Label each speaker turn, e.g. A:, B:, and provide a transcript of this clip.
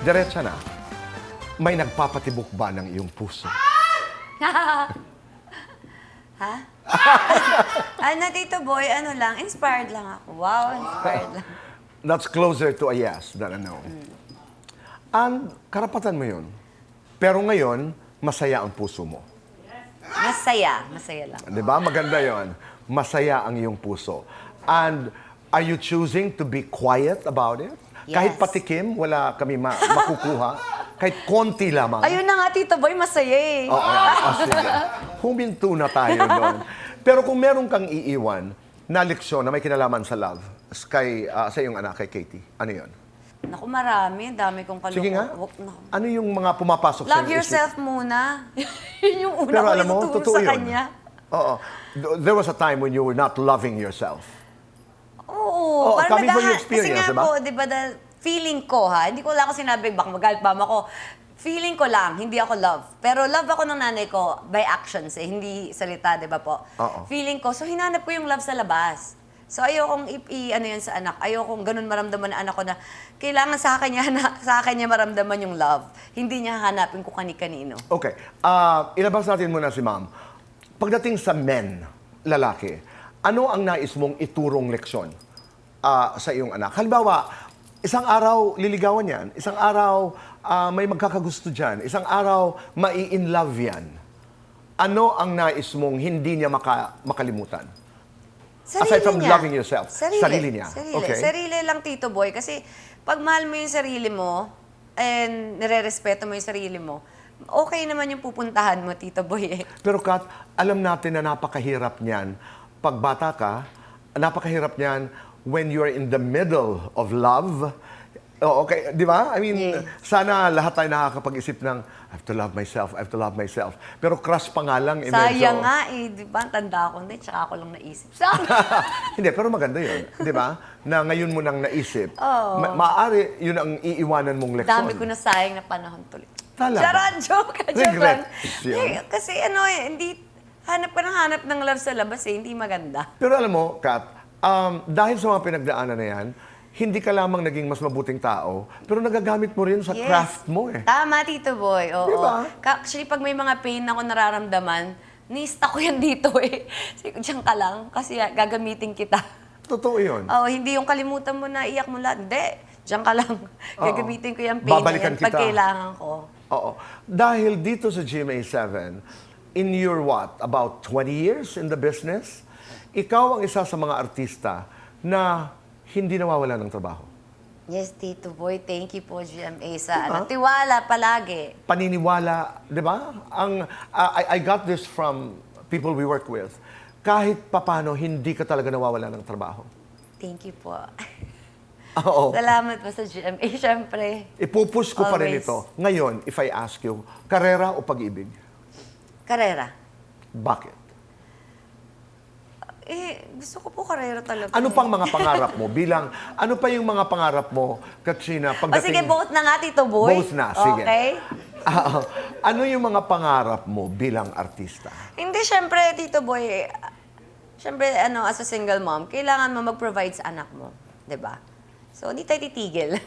A: Diretsa na. May nagpapatibok ba ng iyong puso?
B: Ha? Ano, Tito Boy, ano lang, inspired lang ako. Wow, inspired lang.
A: That's closer to a yes than a no. And karapatan mo yun. Pero ngayon, masaya ang puso mo.
B: Masaya lang.
A: Di ba? Maganda yon. Masaya ang iyong puso. And are you choosing to be quiet about it?
B: Yes.
A: Kahit patikim, wala kami makukuha. Kahit konti lamang.
B: Ayun na nga, Tito Boy, masaya eh.
A: Oo, sige. Huminto na tayo doon. Pero kung meron kang iiwan na leksyon na may kinalaman sa love, sa iyong anak, kay Katie, ano yun?
B: Naku, marami. Dami kong kaloko.
A: Sige nga.
B: Naku.
A: Ano yung mga pumapasok sa
B: Love
A: iyong
B: yourself muna. Yun yung una
A: Pero
B: ko
A: alam mo,
B: ituturo
A: totoo
B: sa
A: yun.
B: kanya.
A: Oo. There was a time when you were not loving yourself.
B: Oo.
A: Oh,
B: parang
A: coming from your
B: kasi
A: experience,
B: nga
A: diba?
B: po, di ba, feeling ko ha, hindi ko lang ako sinabi, baka magalit pa ako. Feeling ko lang, hindi ako love. Pero love ako ng nanay ko by actions eh, hindi salita, di ba po?
A: Oo.
B: Feeling ko, so hinanap ko yung love sa labas. So ayokong ano yun sa anak, ayokong ganun maramdaman na anak ko na kailangan sa akin niya maramdaman yung love. Hindi niya hanapin ko kani-kanino.
A: Okay. Ilabas natin muna si ma'am. Pagdating sa men, lalaki, ano ang nais mong iturong leksyon sa iyong anak? Halimbawa, isang araw liligawan yan, isang araw may magkakagusto dyan, isang araw mai-in love yan. Ano ang nais mong hindi niya makalimutan? Aside from loving yourself, sarili niya. Okay.
B: Sarili lang, Tito Boy. Kasi pag mahal mo yung sarili mo and nire-respeto mo yung sarili mo, okay naman yung pupuntahan mo, Tito Boy.
A: Pero Kat, alam natin na napakahirap niyan. Pag bata ka, napakahirap niyan when you're in the middle of love. Oh, okay, di ba? I mean,
B: Yeah.
A: sana lahat tayo nakakapag-isip ng, I have to love myself, I have to love myself. Pero crush pa nga lang.
B: Sayang nga eh, di ba? Tanda ko na, tsaka ako lang naisip.
A: Hindi, pero maganda yun. Di ba? Na ngayon mo nang naisip.
B: Oo.
A: Maaari, yun ang iiwanan mong leksyon.
B: Dami ko na sayang na panahon tuloy.
A: Talaga?
B: Charan, joke lang.
A: Regrets yun?
B: Eh, kasi ano eh, hindi, hanap ng love sa labas eh, hindi maganda.
A: Pero alam mo, Kat, dahil sa mga pinagdaanan na yan, hindi ka lamang naging mas mabuting tao, pero nagagamit mo rin sa
B: Yes.
A: craft mo eh.
B: Tama, Tito Boy. Oo.
A: Diba?
B: Actually, pag may mga pain ako nararamdaman, ni-stack ko yan dito eh. Sige, diyan ka lang, kasi gagamitin kita.
A: Totoo yun.
B: Oo, hindi yung kalimutan mo na iyak mo lahat. Hindi, diyan ka lang. Gagamitin ko yung pain
A: Babalikan
B: na yan pag
A: kita.
B: kailangan ko.
A: Oo. Dahil dito sa GMA7, in your what, about 20 years in the business, ikaw ang isa sa mga artista na hindi nawawala ng trabaho.
B: Yes, Tito Boy. Thank you po, GMA, sa
A: Diba?
B: tiwala palagi.
A: Paniniwala, di ba? I got this from people we work with. Kahit papano, hindi ka talaga nawawala ng trabaho.
B: Thank you po.
A: Oo.
B: Salamat po sa GMA, syempre.
A: Ipupush ko pa rin
B: Always.
A: ito. Ngayon, if I ask you, karera o pag-ibig?
B: Karera.
A: Bakit?
B: Gusto ko po karera talaga.
A: Ano pang mga pangarap mo bilang, ano pa yung mga pangarap mo, Katrina,
B: O
A: pagdating...
B: sige, both na nga, Tito Boy.
A: Both na, sige.
B: Okay?
A: Ano yung mga pangarap mo bilang artista?
B: Hindi, syempre, Tito Boy, syempre, as a single mom, kailangan mo mag-provide sa anak mo. 'Di ba? So, hindi tayo titigil.